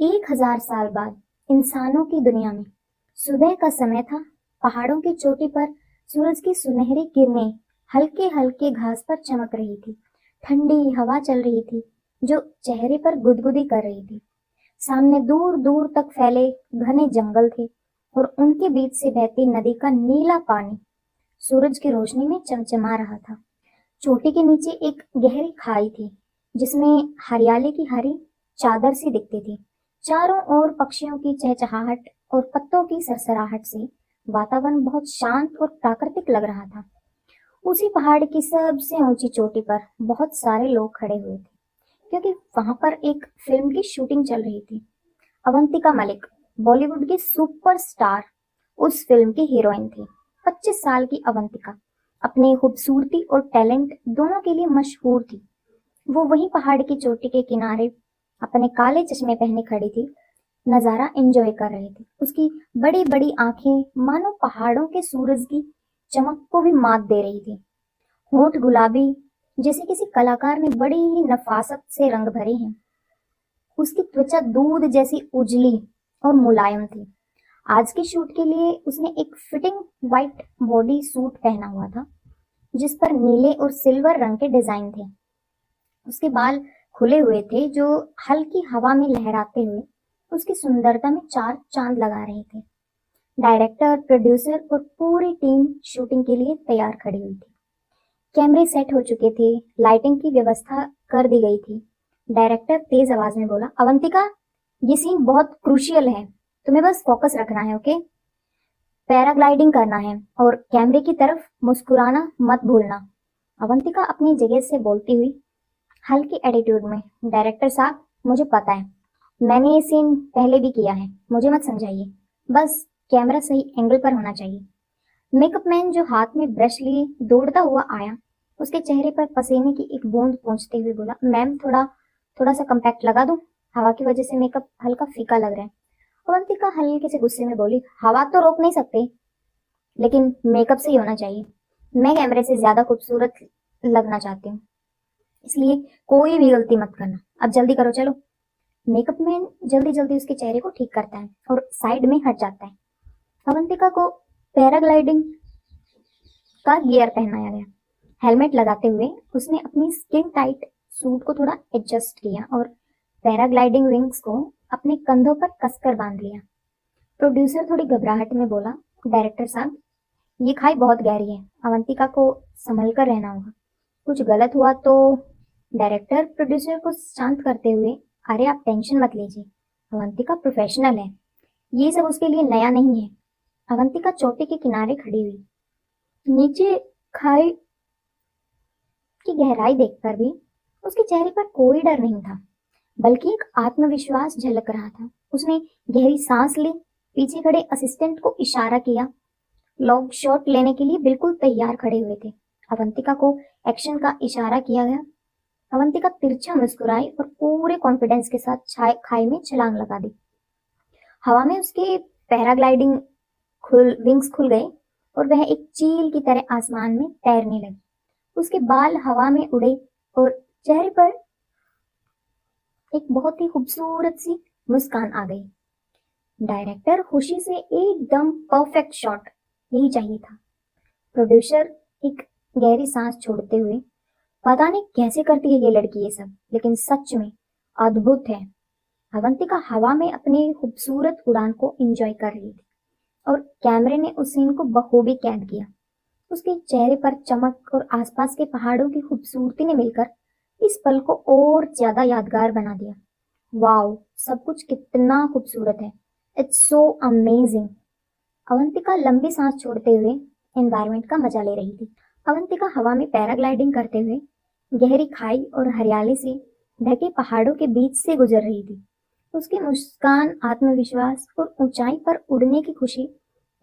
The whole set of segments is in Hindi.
1000 साल बाद इंसानों की दुनिया में सुबह का समय था। पहाड़ों की चोटी पर सूरज की सुनहरी किरणें हल्के हल्के घास पर चमक रही थी। ठंडी हवा चल रही थी जो चेहरे पर गुदगुदी कर रही थी। सामने दूर दूर तक फैले घने जंगल थे और उनके बीच से बहती नदी का नीला पानी सूरज की रोशनी में चमचमा रहा था। चोटी के नीचे एक गहरी खाई थी जिसमें हरियाली की हरी चादर सी दिखती थी। चारों ओर पक्षियों की चहचहाहट और पत्तों की सरसराहट से वातावरण बहुत शांत और प्राकृतिक लग रहा था। उसी पहाड़ की सबसे ऊंची चोटी पर बहुत सारे लोग खड़े हुए थे क्योंकि वहां पर एक फिल्म की शूटिंग चल रही थी। अवंतिका मलिक बॉलीवुड की सुपरस्टार उस फिल्म की हीरोइन थी। 25 साल की अवंतिका अपनी खूबसूरती और टैलेंट दोनों के लिए मशहूर थी। वो वहीं पहाड़ की चोटी के किनारे अपने काले चश्मे पहने खड़ी थी, नजारा एंजॉय कर रही थी। उसकी बड़ी बड़ी आंखें मानो पहाड़ों के सूरज की चमक को भी मात दे रही थी। होंठ गुलाबी जैसे किसी कलाकार ने बड़ी ही नफासत से रंग भरे हैं। उसकी त्वचा दूध जैसी उजली और मुलायम थी। आज के शूट के लिए उसने एक फिटिंग व्हाइट बॉडी सूट पहना हुआ था जिस पर नीले और सिल्वर रंग के डिजाइन थे। उसके बाल खुले हुए थे जो हल्की हवा में लहराते हुए उसकी सुंदरता में चार चांद लगा रहे थे। डायरेक्टर, प्रोड्यूसर और पूरी टीम शूटिंग के लिए तैयार खड़ी हुई थी। कैमरे सेट हो चुके थे, लाइटिंग की व्यवस्था कर दी गई थी। डायरेक्टर तेज आवाज में बोला, अवंतिका, ये सीन बहुत क्रूशियल है, तुम्हें बस फोकस रखना है, ओके? पैराग्लाइडिंग करना है और कैमरे की तरफ मुस्कुराना मत भूलना। अवंतिका अपनी जगह से बोलती हुई हल्की एटीट्यूड में, डायरेक्टर साहब, मुझे पता है, मैंने ये सीन पहले भी किया है, मुझे मत समझाइए, बस कैमरा सही एंगल पर होना चाहिए। मेकअप मैन जो हाथ में ब्रश लिए दौड़ता हुआ आया, उसके चेहरे पर पसीने की एक बूंद पोंछते हुए बोला, मैम, थोड़ा थोड़ा सा कम्पैक्ट लगा दूं, हवा की वजह से मेकअप हल्का फीका लग रहा है। अवंतिका हल्के से गुस्से में बोली, हवा तो रोक नहीं सकते, लेकिन मेकअप से ही होना चाहिए। मैं कैमरे से ज्यादा खूबसूरत लगना चाहती हूँ, इसलिए कोई भी गलती मत करना। अब जल्दी करो, चलो। मेकअप मैन जल्दी जल्दी उसके चेहरे को ठीक करता है और साइड में हट जाता है। अवंतिका को पैराग्लाइडिंग का गियर पहनाया गया। हेलमेट लगाते हुए उसने अपनी स्किन टाइट सूट को थोड़ा एडजस्ट किया और पैराग्लाइडिंग विंग्स को अपने कंधों पर कसकर बांध लिया। प्रोड्यूसर थोड़ी घबराहट में बोला, डायरेक्टर साहब, ये खाई बहुत गहरी है, अवंतिका को संभल कर रहना होगा, कुछ गलत हुआ तो। डायरेक्टर प्रोड्यूसर को शांत करते हुए, अरे आप टेंशन मत लीजिए, अवंतिका प्रोफेशनल है, ये सब उसके लिए नया नहीं है। अवंतिका चोटी के किनारे खड़ी हुई, नीचे खाई की गहराई देखकर भी उसके चेहरे पर कोई डर नहीं था, बल्कि एक आत्मविश्वास झलक रहा था। उसने गहरी सांस ली, पीछे खड़े असिस्टेंट को इशारा किया। लोग शॉट लेने के लिए बिल्कुल तैयार खड़े हुए थे। अवंतिका को एक्शन का इशारा किया गया। अवंतिका तिरछा मुस्कुराई और पूरे कॉन्फिडेंस के साथ खाई में छलांग लगा दी। हवा में उसके पैराग्लाइडिंग विंग्स खुल गए और वह एक चील की तरह आसमान में तैरने लगी। उसके बाल हवा में उड़े और चेहरे पर एक बहुत ही खूबसूरत सी मुस्कान आ गई। डायरेक्टर खुशी से एकदम परफेक्ट शॉट, यही चाहिए था। प्रोड्यूसर एक गहरी सांस छोड़ते हुए, पता नहीं कैसे करती है ये लड़की ये सब, लेकिन सच में अद्भुत है। अवंतिका हवा में अपनी खूबसूरत उड़ान को एंजॉय कर रही थी और कैमरे ने उस सीन को बखूबी कैद किया। उसके चेहरे पर चमक और आसपास के पहाड़ों की खूबसूरती ने मिलकर इस पल को और ज्यादा यादगार बना दिया। वाओ, सब कुछ कितना खूबसूरत है, इट्स सो अमेजिंग। अवंतिका लंबी सांस छोड़ते हुए एनवायरनमेंट का मजा ले रही थी। अवंतिका हवा में पैराग्लाइडिंग करते हुए गहरी खाई और हरियाली से ढके पहाड़ों के बीच से गुजर रही थी। उसकी मुस्कान, आत्मविश्वास और ऊंचाई पर उड़ने की खुशी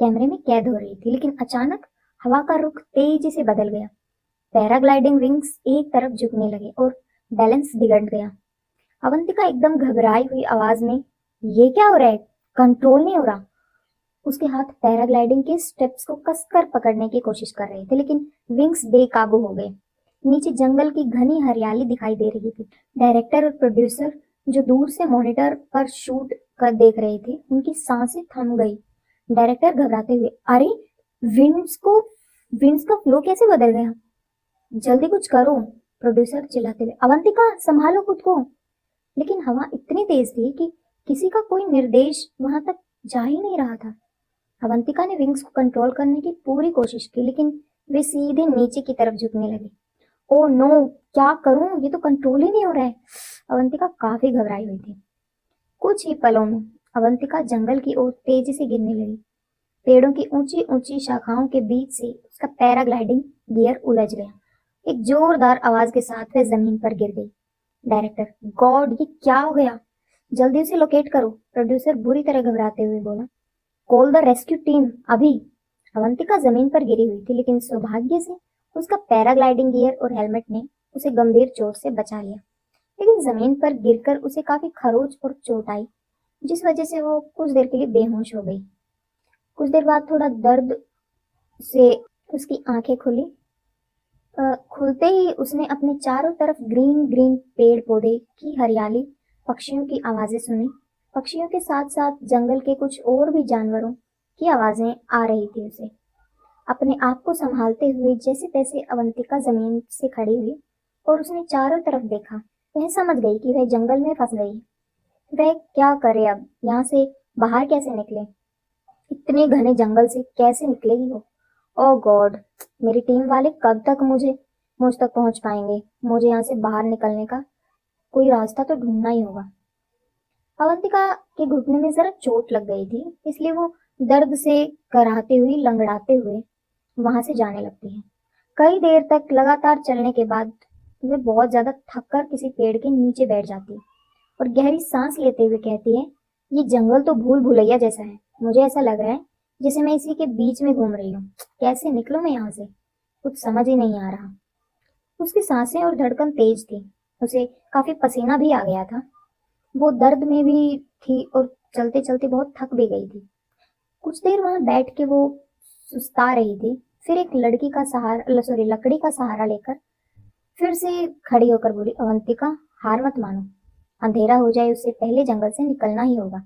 कैमरे में कैद हो रही थी। लेकिन अचानक हवा का रुख तेजी से बदल गया। पैराग्लाइडिंग विंग्स एक तरफ झुकने लगे और बैलेंस बिगड़ गया। अवंतिका एकदम घबराई हुई आवाज में, ये क्या हो रहा है, कंट्रोल नहीं हो रहा। उसके हाथ पैराग्लाइडिंग के स्टेप्स को कसकर पकड़ने की कोशिश कर रहे थे, लेकिन विंग्स बेकाबू हो गए। नीचे जंगल की घनी हरियाली दिखाई दे रही थी। डायरेक्टर और प्रोड्यूसर जो दूर से मॉनिटर पर शूट कर देख रहे थे, उनकी सांसें थम गई। डायरेक्टर घबराते हुए, अरे विंड्स का फ्लो कैसे बदल गया? जल्दी कुछ करो। प्रोड्यूसर चिल्लाते हुए, अवंतिका संभालो खुद को। लेकिन हवा इतनी तेज थी कि किसी का कोई निर्देश वहां तक जा ही नहीं रहा था। अवंतिका ने विंग्स को कंट्रोल करने की पूरी कोशिश की, लेकिन वे सीधे नीचे की तरफ झुकने लगे। ओ नो, क्या करूं, ये तो कंट्रोल ही नहीं हो रहा है। अवंतिका काफी घबराई हुई थी। कुछ ही पलों में अवंतिका जंगल की ओर तेजी से गिरने लगी। पेड़ों की ऊंची ऊंची शाखाओं के बीच से उसका पैराग्लाइडिंग गियर उलझ गया। एक जोरदार आवाज के साथ वह जमीन पर गिर गई। डायरेक्टर, गॉड, ये क्या हो गया? जल्दी उसे लोकेट करो। प्रोड्यूसर बुरी तरह घबराते हुए बोला, कॉल द रेस्क्यू टीम अभी। अवंतिका जमीन पर गिरी हुई थी, लेकिन सौभाग्य से उसका पैराग्लाइडिंग गियर और हेलमेट ने उसे गंभीर चोट से बचा लिया। लेकिन जमीन पर गिरकर उसे काफी खरोच और चोट आई, जिस वजह से वो कुछ देर के लिए बेहोश हो गई। कुछ देर बाद थोड़ा दर्द से उसकी आंखें खुली। खुलते ही उसने अपने चारों तरफ ग्रीन ग्रीन पेड़ पौधे की हरियाली, पक्षियों की आवाजें सुनी। पक्षियों के साथ साथ जंगल के कुछ और भी जानवरों की आवाजें आ रही थी उसे। अपने आप को संभालते हुए जैसे तैसे अवंतिका जमीन से खड़ी हुई और उसने चारों तरफ देखा। वह समझ गई कि वह जंगल में फंस गई। वह क्या करे अब? यहाँ से बाहर कैसे निकले? इतने घने जंगल से कैसे निकलेगी वो? ओह गॉड, मेरी टीम वाले कब तक मुझ तक पहुंच पाएंगे? मुझे यहाँ से बाहर निकलने का कोई रास्ता तो ढूंढना ही होगा। अवंतिका के घुटने में जरा चोट लग गई थी, इसलिए वो दर्द से कराहती हुई, लंगड़ाते हुए वहां से जाने लगती है। कई देर तक लगातार चलने के बाद वे बहुत ज्यादा थक कर किसी पेड़ के नीचे बैठ जाती है और गहरी सांस लेते हुए कहती है, ये जंगल तो भूल भुलैया जैसा है। मुझे ऐसा लग रहा है जैसे मैं इसी के बीच में घूम रही हूँ। कैसे निकलूं मैं यहाँ से? कुछ समझ ही नहीं आ रहा। उसकी सांसें और धड़कन तेज थी। उसे काफी पसीना भी आ गया था। वो दर्द में भी थी और चलते चलते बहुत थक भी गई थी। कुछ देर वहां बैठ के वो सुस्ता रही थी। फिर एक लकड़ी का सहारा लेकर फिर से खड़ी होकर बोली, अवंतिका, हार मत मानो। अंधेरा हो जाए उससे पहले जंगल से निकलना ही होगा।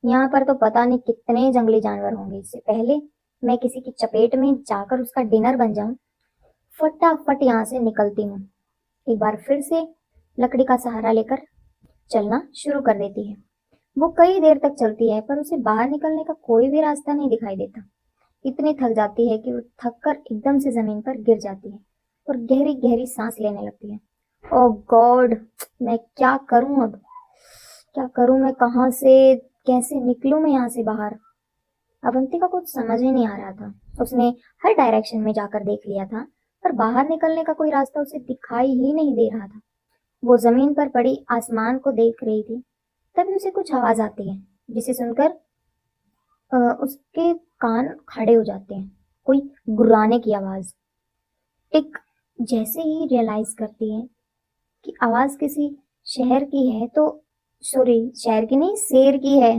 यहाँ पर तो पता नहीं कितने जंगली जानवर होंगे। इससे पहले मैं किसी की चपेट में जाकर उसका डिनर बन जाऊं, फटाफट यहाँ से निकलती हूँ। एक बार फिर से लकड़ी का सहारा लेकर चलना शुरू कर देती है। वो कई देर तक चलती है, पर उसे बाहर निकलने का कोई भी रास्ता नहीं दिखाई देता। इतनी थक जाती है कि वो थक कर एकदम से जमीन पर गिर जाती है और गहरी गहरी सांस लेने लगती है। ओह गॉड, मैं क्या करूं अब? क्या करूं मैं? कहाँ से कैसे निकलूं मैं यहाँ से बाहर? अवंतिका को कुछ समझ ही नहीं आ रहा था। उसने हर डायरेक्शन में जाकर देख लिया था, पर बाहर निकलने का कोई रास्ता उसे दिखाई ही नहीं दे रहा था। वो जमीन पर पड़ी आसमान को देख रही थी। तभी उसे कुछ आवाज आती है, जिसे सुनकर उसके कान खड़े हो जाते हैं। कोई गुर्राने की आवाज। टिक। जैसे ही रियलाइज करती है कि आवाज किसी शहर की है, तो सॉरी, शहर की नहीं, शेर की है।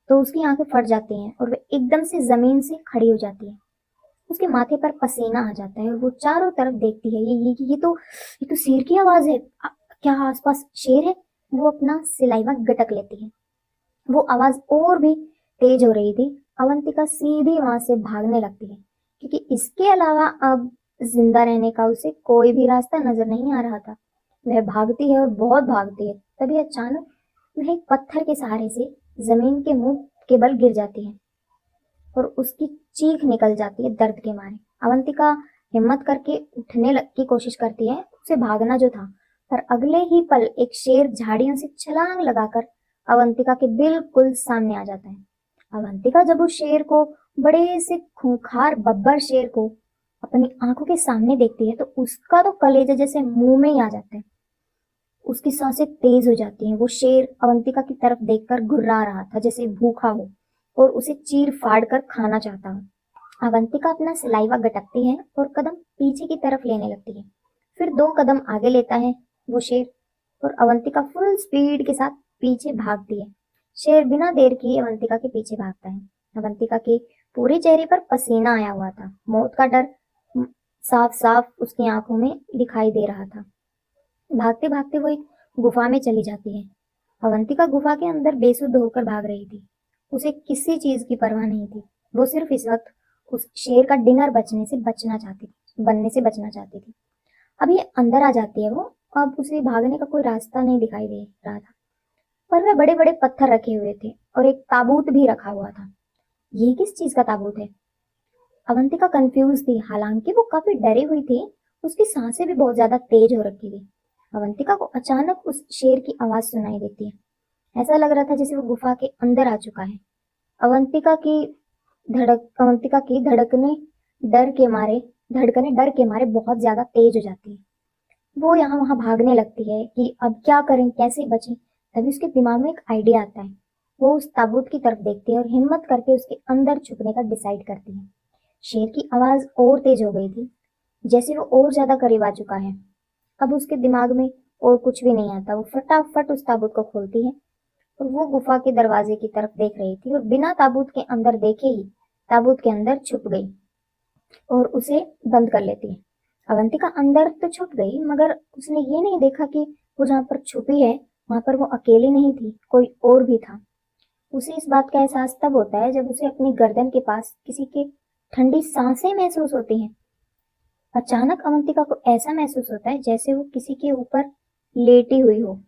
तो उसकी आंखें फट जाती हैं और वह एकदम से जमीन से खड़ी हो जाती है। उसके माथे पर पसीना आ जाता है और वो चारों तरफ देखती है। ये तो शेर की आवाज है। क्या आसपास शेर है? वो अपना सिलाइवा गटक लेती है। वो आवाज और भी तेज हो रही थी। अवंतिका सीधी वहां से भागने लगती है, क्योंकि इसके अलावा अब जिंदा रहने का उसे कोई भी रास्ता नजर नहीं आ रहा था। वह भागती है और बहुत भागती है। तभी अचानक वह एक पत्थर के सहारे से जमीन के मुंह के बल गिर जाती है और उसकी चीख निकल जाती है दर्द के मारे। अवंतिका हिम्मत करके की कोशिश करती है, उसे भागना जो था, पर अगले ही पल एक शेर झाड़ियों से छलांग लगाकर अवंतिका के बिल्कुल सामने आ जाता है। अवंतिका जब उस शेर को, बड़े से खूंखार बब्बर शेर को अपनी आंखों के सामने देखती है, तो उसका तो कलेजा जैसे मुंह में ही आ जाता है। उसकी सांसें तेज हो जाती हैं। वो शेर अवंतिका की तरफ देखकर गुर्रा रहा था, जैसे भूखा हो और उसे चीर फाड़ कर खाना चाहता हो। अवंतिका अपना सलाइवा गटकती है और कदम पीछे की तरफ लेने लगती है। फिर 2 कदम आगे लेता है वो शेर और अवंतिका फुल स्पीड के साथ पीछे भागती है। शेर बिना देर किए अवंतिका के पीछे भागता है। अवंतिका के पूरे चेहरे पर पसीना आया हुआ था। मौत का डर साफ साफ उसकी आंखों में दिखाई दे रहा था। भागते भागते वो एक गुफा में चली जाती है। अवंतिका गुफा के अंदर बेसुध होकर भाग रही थी। उसे किसी चीज की परवाह नहीं थी। वो सिर्फ इस वक्त उस शेर का डिनर बनने से बचना चाहती थी। अब ये अंदर आ जाती है वो। अब उसे भागने का कोई रास्ता नहीं दिखाई दे रहा था, पर वे बड़े बड़े पत्थर रखे हुए थे और एक ताबूत भी रखा हुआ था। ये किस चीज का ताबूत है? अवंतिका कंफ्यूज थी। हालांकि वो काफी डरी हुई थी, उसकी सांसें भी बहुत ज्यादा तेज हो रखी थी। अवंतिका को अचानक उस शेर की आवाज सुनाई देती है। ऐसा लग रहा था जैसे वो गुफा के अंदर आ चुका है। अवंतिका की धड़कने डर के मारे बहुत ज्यादा तेज हो जाती है। वो यहाँ वहां भागने लगती है कि अब क्या करें, कैसे बचें। तभी उसके दिमाग में एक आइडिया आता है। वो उस ताबूत की तरफ देखती है और हिम्मत करके उसके अंदर छुपने का डिसाइड करती है। शेर की आवाज और तेज हो गई थी, जैसे वो और ज्यादा करीब आ चुका है। अब उसके दिमाग में और कुछ भी नहीं आता। वो फटाफट उस ताबूत को खोलती है और वो गुफा के दरवाजे की तरफ देख रही थी और बिना ताबूत के अंदर देखे ही ताबूत के अंदर छुप गई और उसे बंद कर लेती है। अवंतिका अंदर तो छुप गई, मगर उसने ये नहीं देखा कि वो जहाँ पर छुपी है वहां पर वो अकेली नहीं थी, कोई और भी था। उसे इस बात का एहसास तब होता है जब उसे अपनी गर्दन के पास किसी के ठंडी सांसें महसूस होती हैं। अचानक अवंतिका को ऐसा महसूस होता है जैसे वो किसी के ऊपर लेटी हुई हो।